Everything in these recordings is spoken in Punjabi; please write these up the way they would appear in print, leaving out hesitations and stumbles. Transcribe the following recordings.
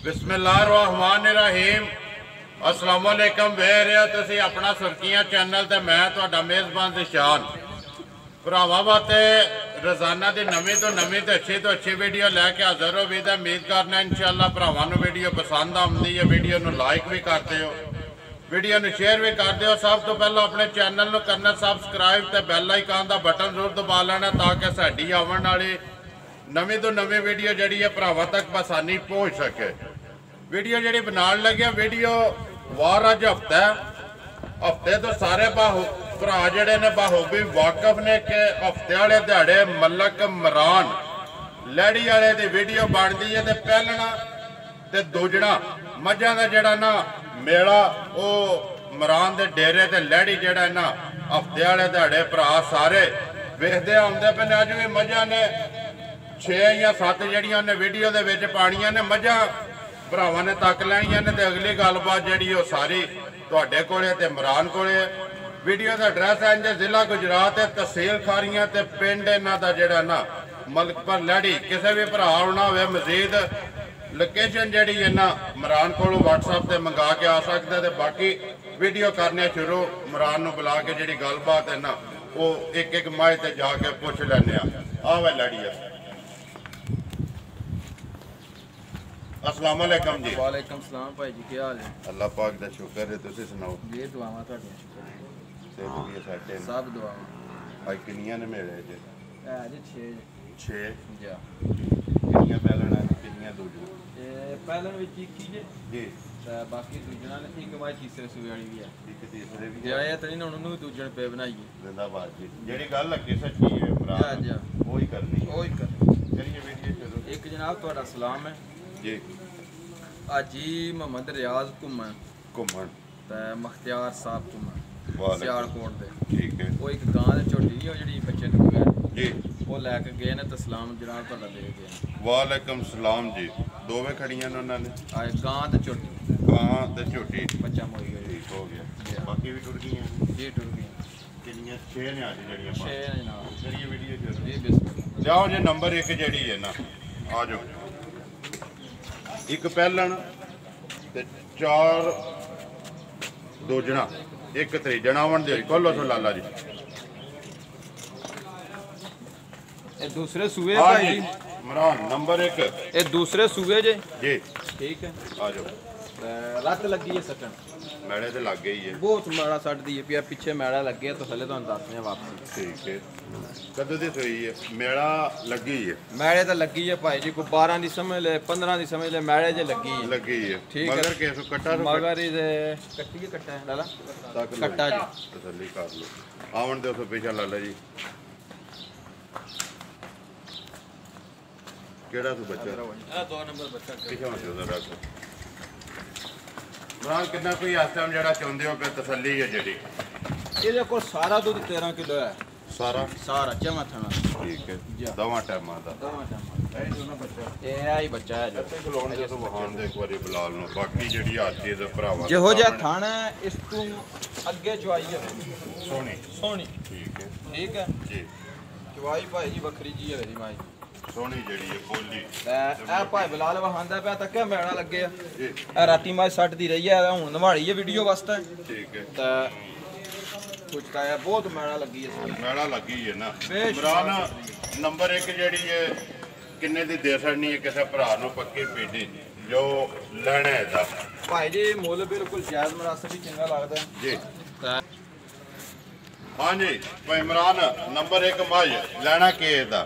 बिस्मिल्लाहिर्रहमानिर्रहीम अस्सलाम वालेकुम वे रहे तुसी अपना सुर्खियां चैनल ते मैं तुहाडा मेज़बान दिशान भरावां वास्ते रोज़ाना की नवीं तो अच्छी वीडियो लैके हाज़र हो भी उम्मीद करना इंशाअल्लाह भरावां नूं वीडियो पसंद आती है। वीडियो नूं लाइक भी करते हो, वीडियो नूं शेयर भी करते हो। सब तो पहले अपने चैनल नूं करना सबसक्राइब ते बैल आइकन का बटन जरूर दबा लेना ताकि साडी आवन वाली नवीं तो नवीं वीडियो जिहड़ी है भरावां तक आसानी पहुँच सके। वीडियो जी बनाने लगे वीडियो वार अज हफ्ता हफ्ते तो सारे भरा जड़े ने बाहूबी वाकफ ने कि हफ्ते वाले दिहाड़े मलक मरान लैड़ी वाले की वीडियो बनती है। तो पहलना तो दूजना मझां का जड़ा ना मेला वो मरान के डेरे ते लैड़ी जड़ा ना हफ्ते वाले दिहाड़े भरा सारे वेखते आते पे। अज भी मझां ने 6 या 7 जड़ियां ने वीडियो के पानिया ने मझां भरावां ने तक लैनियां ने। अगली गलबात जी सारी तुहाडे कोले ते मरान कोले। वीडियो का एड्रैस है इंज जिला गुजरात है, तहसील खारियां ते पिंड इन्हां दा जिहड़ा ना मलकपुर लैड़ी। किसी भी भरा आना हो मजीद लोकेशन जी है ना मरान को व्हाट्सएप से मंगा के आ सकते। तो बाकी वीडियो करने शुरू मरान नूं बुला के जी गलबात है ना वो एक एक माह से जाके पुछ लैने आ वे लैड़ी है। अस्सलाम वालेकुम जी। वालेकुम सलाम भाई जी, क्या हाल है? अल्लाह पाक दा शुक्र है, तुसीं सुनाओ? ये दुआवां तुहाडियां शुक्र है। सब दुआवां। आज किन्नियां ने मेरे जी? जी 6 जा। किन्नियां पहलण है किन्नियां दूजना? पहलण विच एक ही जी बाकी दूजना ने एक मां तीसरे सूबे वाली भी है। एक तीसरे भी जाया तो नहीं उन्होंने दूजन पे बनाइए। जिंदाबाद जी। जेड़ी गल लगी सच्ची है भरा वही करनी वही करनी। चलिए वीडियो शुरू। एक जनाब तुहाडा सलाम है जी। अज ही मोहम्मद रियाज घूमन ते मख्तियार साहब घूमन सियालकोट दे। ठीक है। वो एक गां दे झोटी नहीं जिहड़ी बच्चे नूं गए जी वो लैके गए ने। तो सलाम जनाब तुहाडा दे गए। वालेकुम सलाम जी। दोवें खड़ियां ने उन्होंने आए गां ते झोटी। गां ते झोटी बच्चा मोई गया। ठीक हो गया। बाकी भी टुर गई जी टुर गई। किन्नियां 6 ने आज जड़ियां 6 जनाब। चलिए वीडियो शुरू। जी बिस्मिल्लाह। जाओ जी नंबर 1 जड़ी है ना आ जाओ। एक पहलण ते 4 दूजना एक त्रीजना आवन दे। खोलो सो लाला जी। ये दूसरे सूबे भाई जी इमरान नंबर 1 ये दूसरे सूबे जे जी। ठीक है आ जाओ। रत लगी है सटन मैड़े तो लग गई है। बहुत मैड़ा सट दी है पिया पीछे मैड़ा लगे तो थले तुहानू दसने वापसी। ठीक है। कदों दी सोई है? मेड़ा लगी है। मैड़े तो लगी है भाई जी को 12 दी समझ ले 15 दी समझ ले मैड़े जे लगी है। लगी है। ठीक है। मगर केस कट्टा तो मगर इधे कट्टी है कट्टा है लाला कट्टा जी तसल्ली कर लो। आवन दो सो पीछा लाला जी। केड़ा तू बच्चा? 2 नंबर बच्चा पीछे हो जरा रख। मरान कितना कोई इस टाइम जरा चाहते हो कि तसल्ली है जी? ये को सारा दूध 13 किलो है सारा जमा थाना। ठीक है। दवा टाइम दा ये आई बच्चा है जो खलोण दे तो वहां दे एक बारी बिलाल नु। बाकी जेडी हर चीज भरावा जेहो जा थाना है इस तू अगे चवाई है सोनी। ठीक है जी। चवाई भाई जी बकरी जी है मेरी माई सोनी जेडी है बोली ए भाई बिलाल वहांदा पे तक मैणा लगे ए राती माई सट दी रही है हुन नवाड़ी है वीडियो वास्ते। ठीक है। ते कुछ है बहुत मैणा लगी है। मैड़ा लगी है ना इमरान नंबर 1 जेडी है किन्ने दी दे छड़नी है किसी भरा नु पक्की पीडी जो लेना है दा भाई जी मुल बिल्कुल जायज मुनासिब ही चंगा लगदा है जी। हां जी भाई इमरान नंबर 1 माज लेना के दा?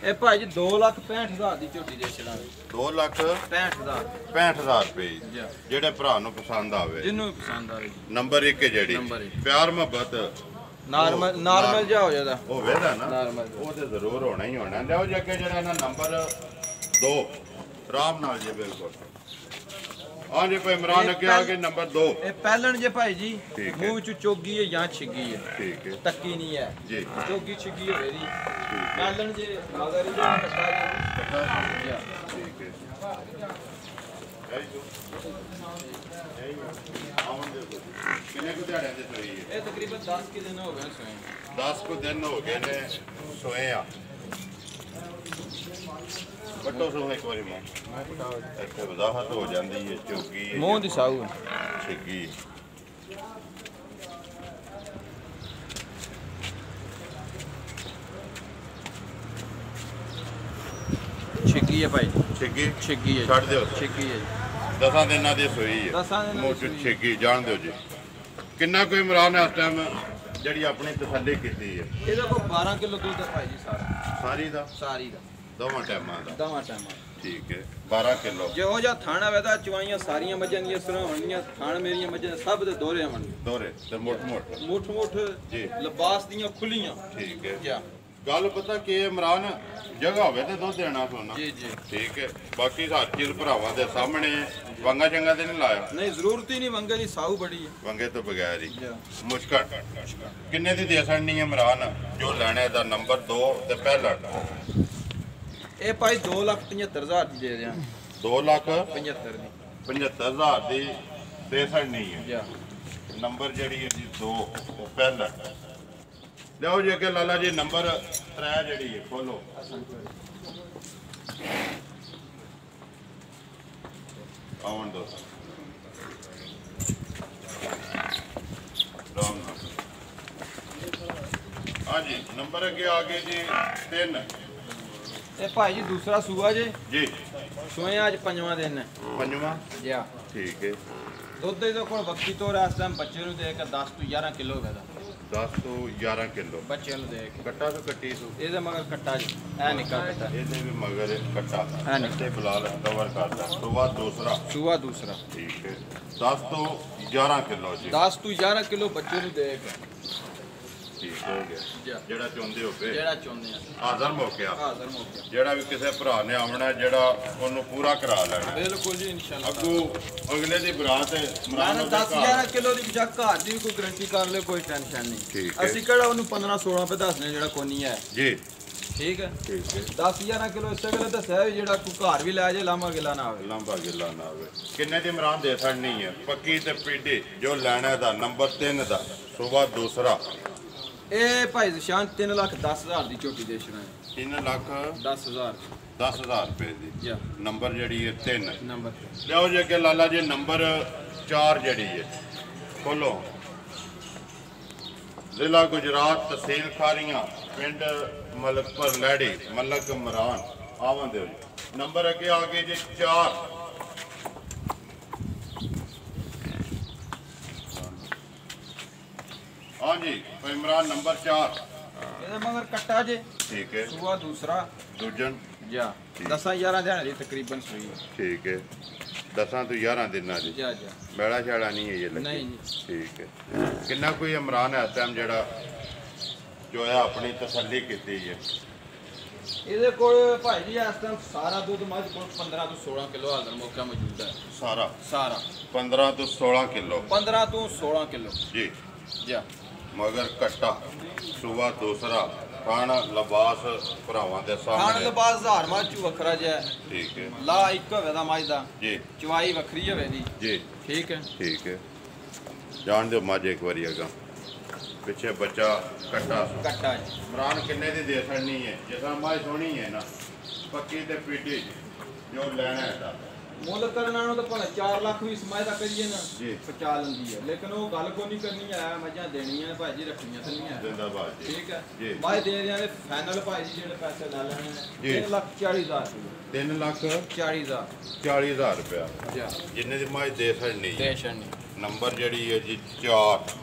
ए भाई जी 2,65,000 दी झोटी दे चला। 2,65,000 रुपए जेडे भरा नु पसंद आवे जिन्नू पसंद आवे। नंबर 1 जेडी प्यार मोहब्बत नॉर्मल जा हो जादा ओ वेदा ना नॉर्मल वो ते जरूर होना ही होना। लियो जगे जेड़ा ना नंबर 2 आराम नाल जी बिल्कुल। हां जी भाई इमरान अगे आ गए नंबर 2। ए पहलन जे भाई जी मुंह च चोगी है या छिगी है। ठीक है। तक्की नहीं है जी। चोगी छिगी है मेरी पहलन जे मगर जे कट्टा जी ठीक है। किन्ने को दिहाड़े दे सोई है? ए तकरीबन 10 के दिन हो गए सोए। 10 को दिन हो गए ने सोए आ। बटो सो एक बारी मां ਇੱਥੇ ਵਜ਼ਾਹਤ ਹੋ ਜਾਂਦੀ ਹੈ ਚੌਕੀ ਮੂੰਹ ਦੀ ਸਾਊ ਹੈ ਛਿੱਗੀ ਛਿੱਗੀ ਹੈ ਭਾਈ ਛਿੱਗੀ ਛਿੱਗੀ ਹੈ ਛੱਡ ਦਿਓ ਛਿੱਗੀ ਹੈ 10 ਦਿਨਾਂ ਦੀ ਸੋਈ ਹੈ 10 ਦਿਨਾਂ ਦੀ ਮੋਟ ਸੂਈ। ਛਿੱਗੀ ਜਾਣ ਦਿਓ ਜੀ ਕਿੰਨਾ ਕੋਈ ਇਮਰਾਨ ਹੈ ਇਸ ਟਾਈਮ ਜਿਹੜੀ ਆਪਣੀ ਤਸੱਲੀ ਕੀਤੀ ਹੈ ਇਹਦੇ ਕੋਲ 12 ਕਿਲੋ ਦੁੱਧ ਹੈ ਭਾਈ ਜੀ ਸਾਰਾ ਸਾਰੀ ਦਾ ਸਾਰੀ ਦਾ ਦੋਵਾਂ ਟਾਈਮਾਂ ਦਾ ਦਵਾ ਟਾਈਮਾਂ ਠੀਕ ਹੈ 12 ਕਿਲੋ ਜਿਹੋ ਜਿਹਾ ਥਾਣਾ ਵੈਦਾ ਚਵਾਈਆਂ ਸਾਰੀਆਂ ਮੱਝਾਂ ਦੀਆਂ ਸੁਣਾਉਣੀਆਂ ਥਾਣ ਮੇਰੀਆਂ ਮੱਝਾਂ ਸਭ ਦੇ ਦੋਹਰੇ ਆਵਣ ਦੋਰੇ ਤੇ ਮੋਟ ਮੁੱਠ ਮੁੱਠ ਜੀ। ਲਿਬਾਸ ਦੀਆਂ ਖੁੱਲੀਆਂ ਠੀਕ ਹੈ ਜਾ ਗੱਲ ਪਤਾ ਕੀ ਹੈ ਇਮਰਾਨ ਜਗ੍ਹਾ ਹੋਵੇ ਤੇ ਦੁੱਧ ਦੇਣਾ ਸੋਨਾ ਜੀ ਜੀ ਠੀਕ ਹੈ ਬਾਕੀ ਹਰ ਚੀਜ਼ ਭਰਾਵਾਂ ਦੇ ਸਾਹਮਣੇ ਵੰਗਾ ਚੰਗਾ ਤੇ ਨਹੀਂ ਲਾਇਆ ਨਹੀਂ ਜ਼ਰੂਰਤ ਹੀ ਨਹੀਂ ਵੰਗੇ ਦੀ ਸਾਊ ਬੜੀ ਹੈ ਵੰਗੇ ਤੋਂ ਬਗੈਰ ਹੀ ਜਾ ਮੁਸ਼ਕਲ ਕਿੰਨੇ ਦੀ ਦੇ ਸਕਣੀ ਹੈ ਇਮਰਾਨ ਜੋ ਲੈਣੇ ਦਾ ਨੰਬਰ 2 ਤੇ ਪਹਿਲਾ ਇਹ ਭਾਈ 2,75,000 ਦੀ ਦੇ ਦਿਆਂ 2 ਲੱਖ 75 ਦੀ 75,000 ਦੀ ਦੇ ਸਕਣੀ ਹੈ ਜਾ ਨੰਬਰ ਜਿਹੜੀ ਹੈ ਜੀ 2 ਉਹ ਪਹਿਲਾ ਲਿਆਓ ਜੀ ਅੱਗੇ ਲਾਲਾ ਜੀ ਨੰਬਰ 3 ਜਿਹੜੀ ਹੈ ਖੋਲੋ ਆਉਣ ਦੋ ਰਾਮ ਨਾਮ ਹਾਂਜੀ ਨੰਬਰ ਅੱਗੇ ਆ ਗਏ ਜੀ 3 ਇਹ ਭਾਈ ਜੀ ਦੂਸਰਾ ਸੂਆ ਜੇ ਜੀ ਸੋਇਆ ਅੱਜ ਪੰਜਵਾਂ ਦਿਨ ਹੈ ਪੰਜਵਾਂ ਜਾ ਠੀਕ ਹੈ ਦੁੱਧ ਇਹਦੇ ਕੋਲ ਬੱਕੀ ਤੋਂ ਇਸ ਟਾਈਮ ਬੱਚੇ ਨੂੰ ਦੇ ਕੇ 10 ਤੋਂ 11 ਕਿਲੋ ਹੈਗਾ 10 ਤੋਂ 11 ਕਿਲੋ ਬੱਚੇ ਨੂੰ ਦੇ ਕੇ ਕੱਟਾ ਤੋਂ ਕੱਟੀ ਤੋਂ ਇਹਦੇ ਮਗਰ ਕੱਟਾ ਜੀ ਇਹ ਨਿੱਕਾ ਕੱਟਾ ਇਹਦੇ ਵੀ ਮਗਰ ਕੱਟਾ ਹੈ ਨੀ। ਤੇ ਬਲਾਲ ਕਵਰ ਕਰਦਾ ਤੋਂ ਬਾਅਦ ਦੂਸਰਾ ਸੂਆ ਦੂਸਰਾ ਠੀਕ ਹੈ 10 ਤੋਂ 11 ਕਿਲੋ ਜੀ 10 ਤੋਂ 11 ਕਿਲੋ ਬੱਚੇ ਨੂੰ ਦੇ ਕੇ ਠੀਕ ਹੋ ਗਿਆ ਜਾ ਜਿਹੜਾ ਚਾਹੁੰਦੇ ਹੋਵੇ ਜਿਹੜਾ ਚਾਹੁੰਦੇ ਆ ਹਾਜ਼ਰ ਮੌਕਿਆ ਹਾਜ਼ਰ ਮੌਕੇ ਜਿਹੜਾ ਵੀ ਕਿਸੇ ਭਰਾ ਨੇ ਆਉਣਾ ਜਿਹੜਾ ਉਹਨੂੰ ਪੂਰਾ ਕਰਾ ਲੈਣਾ ਬਿਲਕੁਲ ਜੀ ਇਨਸ਼ਾਅੱਲਾ ਅੱਗੋਂ ਅਗਲੇ ਦੀ ਬਰਾਤ ਹੈ ਮੈਂ ਇਮਰਾਨ 10 ਉਹਦੇ ਘਰ 11 ਕਿਲੋ ਦੀ ਬਜਾ ਘਰ ਦੀ ਵੀ ਕੋਈ ਗਰੰਟੀ ਕਰ ਲੈ ਕੋਈ ਟੈਨਸ਼ਨ ਠੀਕ ਨਹੀਂ ਹੈ। ਅਸੀਂ ਕਿਹੜਾ ਉਹਨੂੰ 15 16 ਰੁਪਏ ਦੱਸਨੇ ਜਿਹੜਾ ਕੋਨੀ ਹੈ ਜੀ ਠੀਕ ਹੈ ਠੀਕ ਹੈ 10 11 ਕਿਲੋ ਇਸੇ ਵੇਲੇ ਦੱਸਿਆ ਵੀ ਜਿਹੜਾ ਕੋਈ ਘਰ ਵੀ ਲੈ ਜਾਏ ਲਾਮਾ ਗਿਲਾ ਨਾ ਆਵੇ ਲੰਬਾ ਗਿੱਲਾ ਨਾ ਹੋਵੇ ਕਿੰਨੇ ਦੀ ਇਮਰਾਨ ਦੇ ਸਕਣੀ ਹੈ ਪੱਕੀ ਤੇ ਪੀਡੀ ਜੋ ਲੈਣਾ ਦਾ ਨੰਬਰ 3 ਦਾ ਸੁਬਾ ਦੂਸਰਾ ਇਹ ਭਾਈ ਨਿਸ਼ਾਨ 3,10,000 ਦੀ ਝੋਟੀ ਦੇ ਛਣਾ 3 ਲੱਖ 10,000 10,000 ਰੁਪਏ ਦੀ ਜਾ ਨੰਬਰ ਜਿਹੜੀ ਹੈ 3 ਨੰਬਰ ਲਿਆਓ ਜੀ ਅੱਗੇ ਲਾਲਾ ਜੀ ਨੰਬਰ 4 ਜਿਹੜੀ ਹੈ ਖੋਲੋ ਜ਼ਿਲ੍ਹਾ ਗੁਜਰਾਤ ਤਹਿਸੀਲ ਖਾਰੀਆਂ ਪਿੰਡ ਮਲਕਪੁਰ ਲੈੜੀ ਮਲਕ ਇਮਰਾਨ ਆਵਾਂ ਦਿਓ ਜੀ ਨੰਬਰ ਅੱਗੇ ਆ ਗਏ ਜੀ 4 ਹਾਂਜੀ ਇਮਰਾਨ ਨੰਬਰ 4 ਇਹਦੇ ਮਗਰ ਕੱਟਾ ਜੇ ਠੀਕ ਹੈ ਸੂਆ ਦੂਸਰਾ ਦੂਜਨ ਜਾ ਠੀਕ। 10 11 ਦਿਨ ਦੀ ਤਕਰੀਬਨ ਸੂਈ ਹੈ। ਠੀਕ ਹੈ 10 ਤੋਂ 11 ਦਿਨਾਂ ਦੀ ਜਾ ਜਾ ਬੈੜਾ ਛਾੜਾ ਨਹੀਂ ਹੈ ਇਹ ਲੱਗੀ ਨਹੀਂ ਜੀ ਠੀਕ ਹੈ ਕਿੰਨਾ ਕੋਈ ਇਮਰਾਨ ਹੈ ਇਸ ਟਾਈਮ ਜਿਹੜਾ ਜੋ ਹੈ ਆਪਣੀ ਤਸੱਲੀ ਕੀਤੀ ਹੈ ਇਹਦੇ ਕੋਲ ਭਾਈ ਜੀ ਇਸ ਟਾਈਮ ਸਾਰਾ ਦੁੱਧ ਮੱਝ ਕੋਲ 15 ਤੋਂ 16 ਕਿਲੋ ਹਾਜ਼ਰ ਮੌਕਾ ਮੌਜੂਦ ਹੈ ਸਾਰਾ ਸਾਰਾ 15 ਤੋਂ 16 ਕਿਲੋ 15 ਤੋਂ 16 ਕਿਲੋ ਜੀ ਜਾ ਮਗਰ ਕੱਟਾ ਸੁਬਾ ਦੂਸਰਾ ਖਾਣ ਲਿਬਾਸ ਭਰਾਵਾਂ ਦੇ ਖਾਣ ਸਾਹਮਣੇ ਲਿਬਾਸ ਹਜ਼ਾਰ ਮੱਝ ਚੋਂ ਵੱਖਰਾ ਜਿਹਾ ਹੈ। ਠੀਕ ਹੈ ਲਾ ਇੱਕ ਹੋਵੇ ਦਾ ਮੱਝ ਦਾ ਜੀ ਚਵਾਈ ਵੱਖਰੀ ਹੋਵੇ ਦੀ ਜੀ ਠੀਕ ਹੈ ਠੀਕ ਹੈ ਜਾਣ ਦਿਓ ਮੱਝ ਇੱਕ ਵਾਰੀ ਅਗਾ ਪਿੱਛੇ ਬੱਚਾ ਕੱਟਾ ਕੱਟਾ ਜੀ ਇਮਰਾਨ ਕਿੰਨੇ ਦੀ ਦੇ ਸਕਣੀ ਹੈ ਜਿਸ ਤਰ੍ਹਾਂ ਮੱਝ ਸੋਹਣੀ ਹੈ ਨਾ ਪੱਕੀ ਤੇ ਪੀਟੀ ਜੋ ਲੈਣਾ ਹੈ ਤਾਂ ਮੁੱਲ ਕਰਨਾ ਨੂੰ ਤਾਂ ਭਾਵੇਂ 4 ਲੱਖ ਵੀ ਸਮਾਂ ਦਾ ਕਰੀਏ ਨਾ ਜੀ। ਪਚਾ ਲੈਂਦੀ ਹੈ ਲੇਕਿਨ ਉਹ ਗੱਲ ਕੋਈ ਨਹੀਂ ਕਰਨੀ ਆ ਮੱਝਾਂ ਦੇਣੀਆਂ ਨੇ ਭਾਈ ਜੀ ਰੱਖਣੀਆਂ ਤਾਂ ਨਹੀਂ ਆ ਜ਼ਿੰਦਾਬਾਦ ਜੀ ਠੀਕ ਹੈ ਜੀ। ਭਾਈ ਦੇ ਰਿਆਂ ਦੇ ਫਾਈਨਲ ਭਾਈ ਜੀ ਜਿਹੜੇ ਪੈਸੇ ਲੈ ਲੈਣੇ ਜੀ। ਨੇ 3,40,000 3 ਲੱਖ 40,000 40,000 ਰੁਪਇਆ ਜਾ ਜਿੰਨੇ ਦੀ ਮੱਝ ਦੇ ਸਕਣੀ ਹੈ ਟੈਨਸ਼ਨ ਨਹੀਂ ਨੰਬਰ ਜਿਹੜੀ ਹੈ ਜੀ 4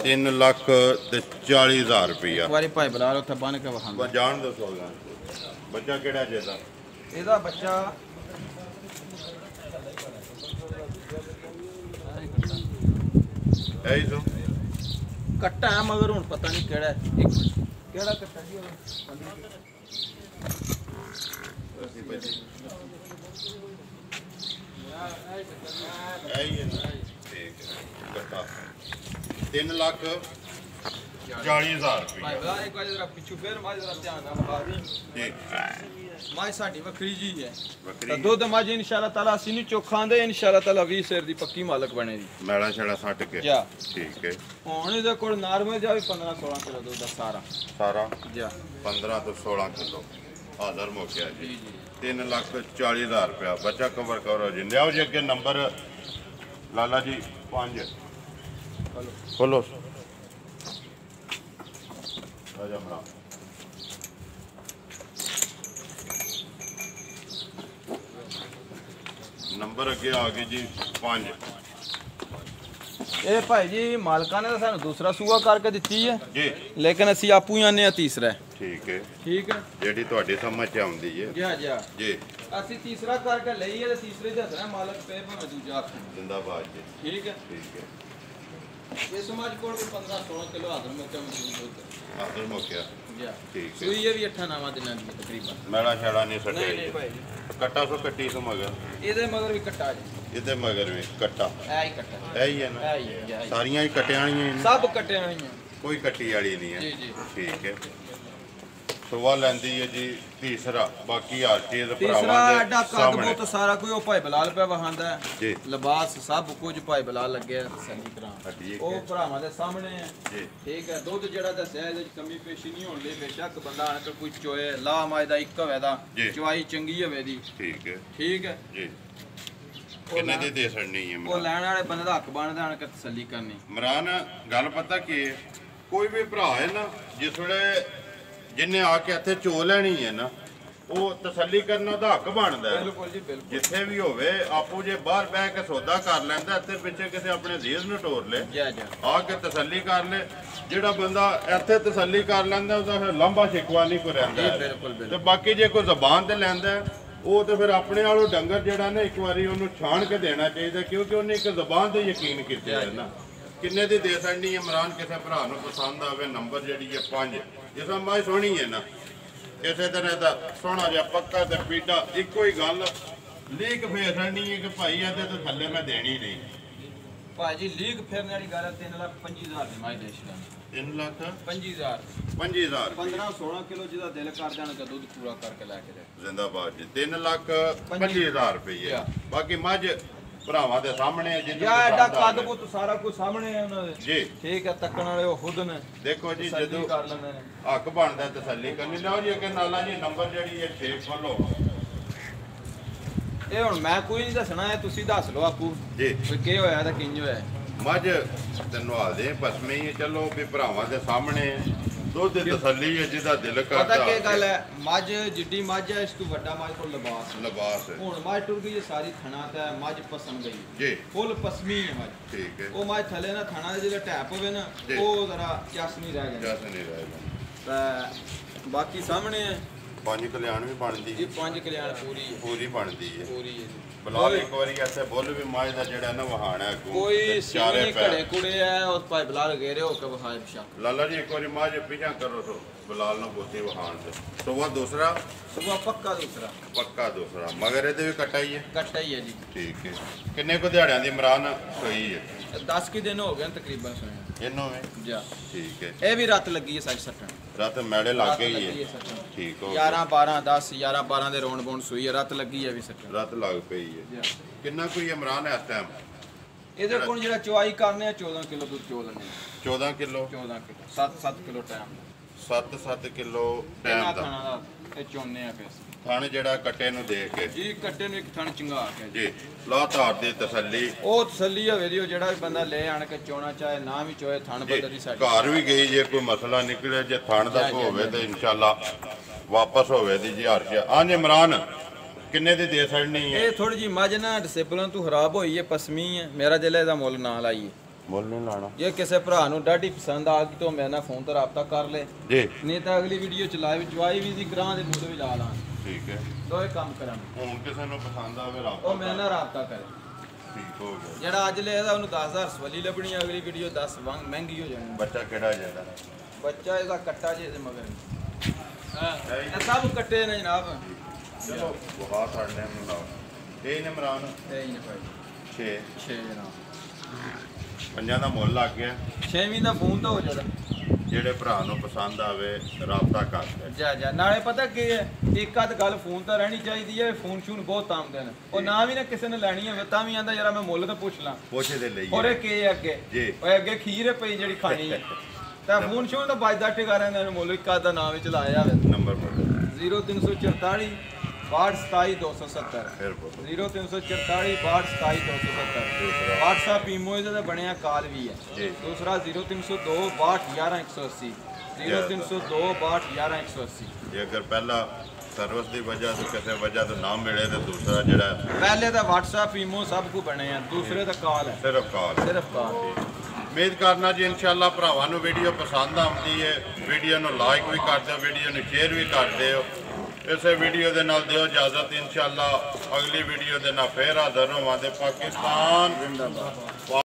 3 ਲੱਖ ਤੇ 40,000 ਰੁਪਇਆ ਇੱਕ ਵਾਰੀ ਭਾਈ ਬੁਲਾ ਲਓ ਉੱਥੇ ਬੰਨ ਕੇ ਵਖਾਂਦਾ ਜਾਣ ਦੱਸੋ ਬੱਚਾ ਕਿਹੜਾ ਜਿਹਦਾ ਇਹਦਾ ਬੱਚਾ ਹੈ ਹੀ ਸੋ ਕੱਟਾ ਹੈ ਮਗਰ ਹੁਣ ਪਤਾ ਨਹੀਂ ਕਿਹੜਾ ਹੈ। ਇੱਕ ਮਿੰਟ। ਕਿਹੜਾ ਕੱਟਾ ਜੀ ਹੈ ਹੀ ਹੈ ਨਾ ਠੀਕ ਹੈ ਕੱਟਾ 3 ਲੱਖ 40,000 ਭਾਈ ਰੁਪਇਆ ਬੁਲਾ ਇੱਕ ਵਾਰੀ ਜਰਾ ਪਿੱਛੂ ਫੇਰ ਮਾਝ ਜਰਾ ਧਿਆਨ ਨਾਲ ਬੁਲਾ ਦੀ ਜੀ ਮਾਝ ਸਾਡੀ ਵੱਖਰੀ ਜੀ ਹੈ ਤਾਂ ਬੱਕਰੀ ਦੁੱਧ ਮਾਝ ਇਨਸ਼ਾਅੱਲਾ ਤਾਲਾ ਅਸੀਂ ਨਹੀਂ ਚੋਖਾਂ ਦੇ ਇਨਸ਼ਾਅੱਲਾ ਤਾਲਾ 20 ਸਿਰ ਦੀ ਪੱਕੀ ਮਾਲਕ ਬਣੇ ਦੀ ਮੈਲਾ ਛੜਾ ਸੱਟ ਕੇ ਜਾ ਠੀਕ ਹੈ ਹੁਣ ਇਹਦੇ ਕੋਲ ਨਾਰਮਲ ਜਾ ਵੀ 15 16 ਕਿਲੋ ਦੁੱਧ ਦਾ ਸਾਰਾ ਸਾਰਾ ਜਾ 15 ਤੋਂ 16 ਕਿਲੋ ਹਾਜ਼ਰ ਮੁੱਕਿਆ ਜੀ ਜੀ 3,40,000 ਰੁਪਇਆ ਬੱਚਾ ਕਵਰ ਕਰੋ ਜੀ। ਲਿਆਓ ਜੀ ਅੱਗੇ ਨੰਬਰ ਲਾਲਾ ਜੀ 5 ਖੋਲੋ ਰਾਜਾ ਮਰਾ ਨੰਬਰ ਅੱਗੇ ਆ ਗਏ ਜੀ 5 ਇਹ ਭਾਈ ਜੀ ਮਾਲਕਾਂ ਨੇ ਤਾਂ ਸਾਨੂੰ ਦੂਸਰਾ ਸੂਆ ਕਰਕੇ ਦਿੱਤੀ ਹੈ ਜੀ ਲੇਕਿਨ ਅਸੀਂ ਆਪੂ ਹੀ ਆਨੇ ਆ ਤੀਸਰਾ। ਠੀਕ ਹੈ ਠੀਕ ਹੈ ਜਿਹੜੀ ਤੁਹਾਡੀ ਸਮਝ ਚ ਆਉਂਦੀ ਹੈ ਜੀ ਜੀ ਜੀ ਅਸੀਂ ਤੀਸਰਾ ਕਰਕੇ ਲਈ ਹੈ ਤੇ ਤੀਸਰੇ ਦੇ ਹੱਥ ਨਾਲ ਮਾਲਕ ਪਏ ਭਾਵੇਂ ਦੂਜਾ ਜ਼ਿੰਦਾਬਾਦ ਜੀ ਠੀਕ ਹੈ। ਠੀਕ ਹੈ ਇਹ ਸਮਾਜ ਕੋਲ ਵੀ 15-16 ਕਿਲੋ ਹਾਜ਼ਰ ਮੁੱਕਿਆ ਮੌਜੂਦ ਹੋਊਗਾ ਹਾਜ਼ਰ ਮੁੱਕਿਆ ਜੀ ਠੀਕ ਹੈ ਸੂਈ ਇਹ ਵੀ 8-9 ਦਿਨਾਂ ਦੀ ਹੈ ਤਕਰੀਬਨ। ਮੈਲਾ ਛੜਾ ਨਹੀਂ ਨਹੀਂ ਸੱਟੇ ਨਹੀਂ ਭਾਈ ਜੀ ਕੱਟਾ ਸੋ ਕੱਟੀ ਸੋ ਮਗਰ ਇਹਦੇ ਮਗਰ ਵੀ ਕੱਟਾ ਜੀ ਇਹਦੇ ਮਗਰ ਵੀ ਕੱਟਾ ਐ ਹੀ ਕੱਟਾ ਇਹ ਹੀ ਹੈ ਨਾ ਐ ਹੀ ਹੈ ਜੀ, ਐ ਹੀ। ਸਾਰੀਆਂ ਹੀ ਕੱਟਿਆਂ ਵਾਲੀਆਂ ਹੀ ਨੇ ਸਭ ਕੱਟਿਆ ਹੋਈਆਂ ਕੋਈ ਕੱਟੀ ਵਾਲੀ ਨਹੀਂ ਹੈ ਜੀ ਜੀ ਠੀਕ ਹੈ ਸੁਆ ਲੈਂਦੀ ਹੈ ਜੀ ਤੀਸਰਾ ਬਾਕੀ ਹਰ ਚੀਜ਼ ਤੀਸਰਾ ਭਰਾਵਾਂ ਐਡਾ ਦੇ ਕੱਦ ਸਾਹਮਣੇ ਬੁੱਤ ਸਾਰਾ ਕੋਈ ਉਹ ਭਾਈ ਬਲਾਲ ਪਿਆ ਵਹਾਂਦਾ ਜੀ ਲਿਬਾਸ ਸਭ ਕੁਝ ਭਾਈ ਬਲਾਲ ਲੱਗਿਆ ਤਸੱਲੀ ਕਰਾਂ ਹੱਡੀਏ ਉਹ ਭਰਾਵਾਂ ਦੇ ਸਾਹਮਣੇ ਹੈ ਜੀ ਠੀਕ ਹੈ। ਦੁੱਧ ਜਿਹੜਾ ਦੱਸਿਆ ਇਹਦੇ ਚ ਕਮੀ ਪੇਸ਼ੀ ਨਹੀਂ ਹੋਣ ਲਈ ਬੇਸ਼ੱਕ ਬੰਦਾ ਆਣ ਕੇ ਕੋਈ ਚੋਏ ਲਾ ਮਾਜ ਦਾ ਇੱਕ ਹੋਵੇ ਦਾ ਜੀ। ਚਵਾਈ ਚੰਗੀ ਹੋਵੇ ਦੀ ਠੀਕ ਹੈ ਠੀਕ ਹੈ। ਜੀ ਕਿੰਨੇ ਦੀ ਦੇ ਛੜਨੀ ਹੈ ਉਹ ਲੈਣ ਵਾਲੇ ਬੰਦੇ ਦਾ ਹੱਕ ਬਣਦਾ ਆਣ ਕੇ ਤਸੱਲੀ ਕਰਨੀ। ਇਮਰਾਨ ਗੱਲ ਪਤਾ ਕੀ ਹੈ ਕੋਈ ਵੀ ਭਰਾ ਹੈ ਨਾ ਜਿਸ ਵੇਲੇ ਜਿੰਨੇ ਆ ਕੇ ਇੱਥੇ ਚੋ ਲੈਣੀ ਹੈ ਨਾ ਉਹ ਤਸੱਲੀ ਕਰਨਾ ਦਾ ਹੱਕ ਬਣਦਾ ਹੈ ਬਿਲਕੁਲ ਜੀ ਬਿਲਕੁਲ ਜਿੱਥੇ ਵੀ ਹੋਵੇ ਆਪੋ ਜੇ ਬਾਹਰ ਬਹਿ ਕੇ ਸੌਦਾ ਕਰ ਲੈਂਦਾ ਇੱਥੇ ਪਿੱਛੇ ਕਿਸੇ ਆਪਣੇ ਜ਼ੇਜ਼ ਨੂੰ ਟੋਰ ਲੈ ਜੀ ਜੀ ਆ ਕੇ ਤਸੱਲੀ ਕਰ ਲੈ। ਜਿਹੜਾ ਬੰਦਾ ਇੱਥੇ ਤਸੱਲੀ ਕਰ ਲੈਂਦਾ ਉਹਦਾ ਫਿਰ ਲੰਬਾ ਸ਼ਿਕਵਾ ਨਹੀਂ ਕੋਈ ਰਹਿੰਦਾ ਜੀ ਬਿਲਕੁਲ ਤੇ ਬਿਲਕੁਲ ਬਾਕੀ ਜੇ ਕੋਈ ਜ਼ਬਾਨ ਤੇ ਲੈਂਦਾ ਹੈ, ਉਹ ਤੇ ਫਿਰ ਆਪਣੇ ਵਾਲੋ ਡੰਗਰ ਜਿਹੜਾ ਨਾ ਇੱਕ ਵਾਰੀ ਉਹਨੂੰ ਛਾਣ ਕੇ ਦੇਣਾ ਚਾਹੀਦਾ ਕਿਉਂਕਿ ਉਹਨੇ ਇੱਕ ਜ਼ਬਾਨ ਤੇ ਯਕੀਨ ਕੀਤਾ ਹੈ ਨਾ। ਕਿੰਨੇ ਦੀ ਦੇ ਸਕਣੀ ਇਮਰਾਨ ਕਿਸੇ ਭਰਾ ਨੂੰ ਪਸੰਦ ਆਵੇ ਨੰਬਰ ਜਿਹੜੀ ਹੈ 5 ਜਿਸ ਮਾਈ ਸੋਹਣੀ ਹੈ ਨਾ ਇਸੇ ਤਰ੍ਹਾਂ ਦਾ ਸੋਹਣਾ ਜਿਹਾ ਪੱਕਾ ਤੇ ਪੀਡਾ ਇੱਕੋ ਹੀ ਗੱਲ ਲੀਕ ਫੇਰ ਨਹੀਂ ਹੈ ਕਿ ਭਾਈ ਇਹਦੇ ਤੋਂ ਥੱਲੇ ਮੈਂ ਦੇਣੀ ਨਹੀਂ। ਭਾਜੀ ਲੀਗ ਫਿਰਨ ਵਾਲੀ ਗੱਲ 3,25,000 ਦੀ ਮਾਈ ਦੇਸ਼ ਦਾ 3,25,000 25,000 15-16 ਕਿਲੋ ਜਿਹਦਾ ਦਿਲ ਕਰ ਜਾਣ ਤਾਂ ਦੁੱਧ ਪੂਰਾ ਕਰਕੇ ਲੈ ਕੇ ਜਾਏ। ਜ਼ਿੰਦਾਬਾਦ ਜੀ 3,25,000 ਰੁਪਏ ਬਾਕੀ ਮੱਝ ਭਰਾਵਾਂ ਦੇ ਸਾਹਮਣੇ ਜਿੰਨੇ ਯਾ ਐਡਾ ਕੱਦ ਬੁੱਤ ਸਾਰਾ ਕੁਝ ਸਾਹਮਣੇ ਹੈ ਉਹਨਾਂ ਦੇ ਜੀ ਠੀਕ ਹੈ। ਤੱਕਣ ਵਾਲੇ ਉਹ ਖੁਦ ਨੇ ਦੇਖੋ ਜੀ ਤਸੱਲੀ ਜਦੋਂ ਕਰ ਲੈਂਦੇ ਨੇ। ਹੱਕ ਬਣਦਾ ਤਸੱਲੀ ਕਰਨੀ। ਲਓ ਜੀ ਅੱਗੇ ਨਾਲਾ ਜੀ ਨੰਬਰ ਜਿਹੜੀ ਹੈ 6 ਖੋਲੋ ਇਹ ਹੁਣ ਮੈਂ ਕੋਈ ਨਹੀਂ ਦੱਸਣਾ ਹੈ ਤੁਸੀਂ ਦੱਸ ਲਓ ਆਪੂ ਜੀ ਵੀ ਕੀ ਹੋਇਆ ਤਾਂ ਕਿੰਜ ਹੋਇਆ। ਮੱਝ ਤੈਨੂੰ ਆਦੇ ਬਸਮੇ ਹੀ ਚਲੋ ਵੀ ਭਰਾਵਾਂ ਦੇ ਸਾਹਮਣੇ ਦੁੱਧ ਦੀ ਤਸੱਲੀ ਹੈ ਜਿਹਦਾ ਦਿਲ ਕਰਦਾ। ਪਤਾ ਕੀ ਗੱਲ ਹੈ ਮੱਝ ਜਿੱਡੀ ਮੱਝ ਹੈ ਇਸ ਤੋਂ ਵੱਡਾ ਮੱਝ ਕੋਲ ਲਿਬਾਸ ਹੈ ਹੁਣ ਮੱਝ ਟੁਰ ਗਈ ਸਾਰੀ ਥਣਾ ਤੇ ਮੱਝ ਪਸੰਦ ਗਈ ਜੀ ਫੁੱਲ ਪਸਮੀ ਹੈ ਮੱਝ ਠੀਕ ਹੈ ਉਹ ਮੱਝ ਥੱਲੇ ਨਾ ਥਣਾ ਦੇ ਜਿਹੜਾ ਟੈਪ ਹੋਵੇ ਨਾ ਜੀ। ਉਹ ਜ਼ਰਾ ਚਸ ਨਹੀਂ ਰਹਿ ਗਿਆ ਜਸ ਨਹੀਂ ਰਹੇਗਾ। ਤਾਂ ਬਾਕੀ ਸਾਹਮਣੇ ਹੈ 5 ਕਲਿਆਣ ਵੀ ਬਣਦੀ ਜੀ 5 ਕਲਿਆਣ ਪੂਰੀ ਹੈ ਪੂਰੀ ਬਣਦੀ ਹੈ। ਪੂਰੀ ਹੈ ਜੀ। ਬਲਾਲ ਇੱਕ ਵਾਰੀ ਐਸੇ ਬੁੱਲ ਵੀ ਮੱਝ ਦਾ ਜਿਹੜਾ ਨਾ ਵਹਾਣਾ ਹੈ ਕੋਈ ਸਿਆਣੇ ਘੜੇ ਕੁੜੇ ਹੈ ਉਹ ਭਾਈ ਬਲਾਲ ਗੇਰੇ ਹੋ ਕੇ ਵਹਾਏ ਪਿਛਾ ਲਾਲਾ ਜੀ ਇੱਕ ਵਾਰੀ ਮੱਝ ਪਿਛਾ ਕਰੋ ਸੋ ਬਲਾਲ ਨੂੰ ਬੋਤੀ ਵਹਾਣ ਤੇ ਸੋ ਉਹ ਦੂਸਰਾ ਸੁਬਾ ਪੱਕਾ ਦੂਸਰਾ ਪੱਕਾ ਦੂਸਰਾ ਮਗਰ ਇਹਦੇ ਵੀ ਕੱਟਾ ਹੀ ਹੈ ਕੱਟਾ ਹੀ ਹੈ ਜੀ। ਠੀਕ ਹੈ ਕਿੰਨੇ ਕੁ ਦਿਹਾੜਿਆਂ ਦੀ ਇਮਰਾਨ ਸੋਈ ਹੈ 10 ਕਿ ਦਿਨ ਹੋ ਗਏ ਨੇ ਤਕਰੀਬਨ ਸੁਣਿਆ ਇਹਨੂੰ ਵੀ ਜਾ ਠੀਕ ਹੈ ਇਹ ਵੀ ਰਾਤ ਲੱਗੀ ਹੈ ਸੱਚ ਸੱਟਣ ਰਾਤ ਮੈੜੇ ਲੱਗ ਗਈ ਲੱਗੀ ਹੈ ਹੈ ਸੱਟਣ ਠੀਕ ਹੋ 11 12 10 11 12 ਦੇ ਰੌਂਡ ਬੌਂਡ ਸੂਈ ਹੈ ਰਾਤ ਲੱਗੀ ਹੈ ਵੀ ਸੱਟਣ ਰਾਤ ਲੱਗ ਪਈ ਹੈ ਕਿੰਨਾ ਕੋਈ ਇਮਰਾਨ ਹੈ ਇਸ ਟਾਈਮ ਇਹਦੇ ਕੋਲ ਜਿਹੜਾ ਚੁਆਈ ਕਰਨੇ ਆ 14 ਕਿਲੋ ਦੁੱਧ ਚੋ ਲੈਣੇ 14 kilo 14 kilo 7 kilo time 7 kilo time time ਦਾ ਖਾਣਾ ਦਾ ਇਹ ਚੋਨੇ ਆ ਪੈਸੇ ਥਣ ਜਿਹੜਾ ਕੱਟੇ ਨੂੰ ਦੇ ਕੇ ਜੀ ਕੱਟੇ ਨੂੰ ਇੱਕ ਥਣ ਚੰਗਾ ਕੇ ਜੀ ਲਾ ਧਾਰ ਦੀ ਤਸੱਲੀ ਉਹ ਤਸੱਲੀ ਹੋਵੇ ਦੀ ਉਹ ਜਿਹੜਾ ਵੀ ਬੰਦਾ ਲੈ ਆਣ ਕੇ ਚੋਣਾ ਚਾਹੇ ਨਾ ਵੀ ਚੋਏ ਥਣ ਜੀ, ਬਦਲੀ ਸਾਡੀ ਘਰ ਵੀ ਗਈ ਜੇ ਕੋਈ ਮਸਲਾ ਨਿਕਲੇ ਜੇ ਥਣ ਦਾ ਹੋਵੇ ਤੇ ਇਨਸ਼ਾਅੱਲਾ ਵਾਪਸ ਹੋਵੇ ਦੀ ਜੀ ਹਰ ਚ ਆਂ ਇਮਰਾਨ ਕਿੰਨੇ ਦੀ ਦੇ ਸਕਣੀ ਹੈ ਇਹ ਥੋੜੀ ਜੀ ਮੱਝ ਨਾ ਡਿਸਪਲਨ ਤੋਂ ਖਰਾਬ ਹੋਈ ਹੈ ਪਸਮੀ ਹੈ ਮੇਰਾ ਜਿਲੇ ਇਹਦਾ ਮੁੱਲ ਨਾ ਲਾਈਏ ਮੁੱਲ ਨਹੀਂ ਲਾਣਾ ਜੇ ਕਿਸੇ ਭਰਾ ਨੂੰ ਡਾਢੀ ਪਸੰਦ ਆ ਗਈ ਤਾਂ ਮੇਰੇ ਨਾਲ ਫੋਨ ਤੇ ਰਾਬਤਾ ਕਰ ਲੈ ਜੀ ਨਹੀਂ ਤਾਂ ਅਗਲੀ ਵੀਡੀਓ ਚ ਲਾਈਵ ਚਵਾਈ ਵੀ ਦੀ ਗਰਾਂ ਦੇ ਮੁੱਲ ਵੀ ਲਾ ਲਾਂ ਠੀਕ ਹੈ ਦੋਏ ਕੰਮ ਕਰਾਂਗੇ ਹੁਣ ਕਿਸੇ ਨੂੰ ਪਸੰਦ ਆਵੇ ਰਾਬਤਾ ਉਹ ਮੇਰੇ ਨਾਲ ਰਾਬਤਾ ਕਰੇ ਠੀਕ ਹੋ ਗਿਆ ਜਿਹੜਾ ਅੱਜ ਲਿਆ ਉਹਨੂੰ 10000 ਸਵਲੀ ਲੱਭਣੀ ਅਗਲੀ ਵੀਡੀਓ 10 ਵਾਂਗ ਮਹਿੰਗੀ ਹੋ ਜਾਣੀ ਬੱਚਾ ਕਿਹੜਾ ਜਾਂਦਾ ਬੱਚਾ ਇਹਦਾ ਕੱਟਾ ਜੇ ਇਹਦੇ ਮਗਰ ਹਾਂ ਇਹ ਸਭ ਕੱਟੇ ਨੇ ਜਨਾਬ ਚਲੋ ਬਹੁਤ ਸਾਡਨੇ ਨੂੰ ਲਾਓ ਇਹ ਇਮਰਾਨ ਇਹ ਹੀ ਨੇ ਭਾਈ 6 6 ਜਨਾਬ ਪੰਜਾਂ ਦਾ ਮੁੱਲ ਲੱਗ ਗਿਆ 6ਵੀਂ ਦਾ ਫੋਨ ਤਾਂ ਹੋ ਜਾਣਾ ਜਿਹੜੇ ਭਰਾ ਨੂੰ ਪਸੰਦ ਆਵੇ ਰਾਬਤਾ ਕਰ ਲੈ ਜਾ ਜਾ ਨਾਲੇ ਪਤਾ ਕੀ ਹੈ ਇੱਕ ਅੱਧ ਗੱਲ ਫੋਨ ਤਾਂ ਰਹਿਣੀ ਚਾਹੀਦੀ ਹੈ ਫੋਨ ਸ਼ੂਨ ਬਹੁਤ ਆਮਦੇ ਨੇ ਉਹ ਨਾ ਵੀ ਨਾ ਕਿਸੇ ਨੇ ਲੈਣੀ ਹੋਵੇ ਤਾਂ ਵੀ ਆਂਦਾ ਯਾਰ ਮੈਂ ਮੁੱਲ ਤਾਂ ਪੁੱਛ ਲਾਂ ਪੁੱਛੇ ਦੇ ਲਈ ਔਰੇ ਕੀ ਹੈ ਅੱਗੇ ਜੀ ਓਏ ਅੱਗੇ ਖੀਰ ਹੈ ਪਈ ਜਿਹੜੀ ਖਾਣੀ ਹੈ ਤਾਂ ਫੋਨ ਸ਼ੂਨ ਤਾਂ ਬਾਜਦਾ ਟਿਕਾ ਰਹਿੰਦਾ ਨੇ ਮੁੱਲ ਇੱਕ ਅੱਧ ਦਾ ਨਾਮ ਵਿੱਚ ਲਾਇਆ ਹੋਵੇ ਨੰਬਰ 0344 62 270 ਫਿਰ ਬੋਲੋ 0344 62 270 WhatsApp ਈਮੋ ਇਹਦਾ ਬਣਿਆ ਕਾਲ ਵੀ ਹੈ ਜੀ। ਦੂਸਰਾ 0302 62 11 180 0302 62 11 180 ਜੇ ਅਗਰ ਪਹਿਲਾ ਸਰਵਿਸ ਦੀ ਵਜ੍ਹਾ ਤੋਂ ਕਿਸੇ ਵਜ੍ਹਾ ਤੋਂ ਨਾ ਮਿਲੇ ਤਾਂ ਦੂਸਰਾ ਜਿਹੜਾ ਪਹਿਲੇ ਤਾਂ WhatsApp ਈਮੋ ਸਭ ਕੁ ਬਣੇ ਆ, ਦੂਸਰੇ ਦਾ ਕਾਲ ਹੈ ਸਿਰਫ ਕਾਲ। ਸਿਰਫ ਕਾਲ। ਉਮੀਦ ਕਰਨਾ ਜੀ ਇਨਸ਼ਾਅੱਲਾ ਭਰਾਵਾਂ ਨੂੰ ਵੀਡੀਓ ਪਸੰਦ ਆਉਂਦੀ ਹੈ। ਵੀਡੀਓ ਨੂੰ ਲਾਈਕ ਵੀ ਕਰ ਦਿਓ, ਵੀਡੀਓ ਨੂੰ ਸ਼ੇਅਰ ਵੀ ਕਰ ਦਿਓ। ਇਸੇ ਵੀਡੀਓ ਦੇ ਨਾਲ ਦਿਓ ਇਜਾਜ਼ਤ। ਇਨਸ਼ਾਅੱਲਾ ਅਗਲੀ ਵੀਡੀਓ ਦੇ ਨਾਲ ਫੇਰ ਹਾਜ਼ਰ ਹੋਵਾਂਗੇ। ਪਾਕਿਸਤਾਨ ਜ਼ਿੰਦਾਬਾਦ।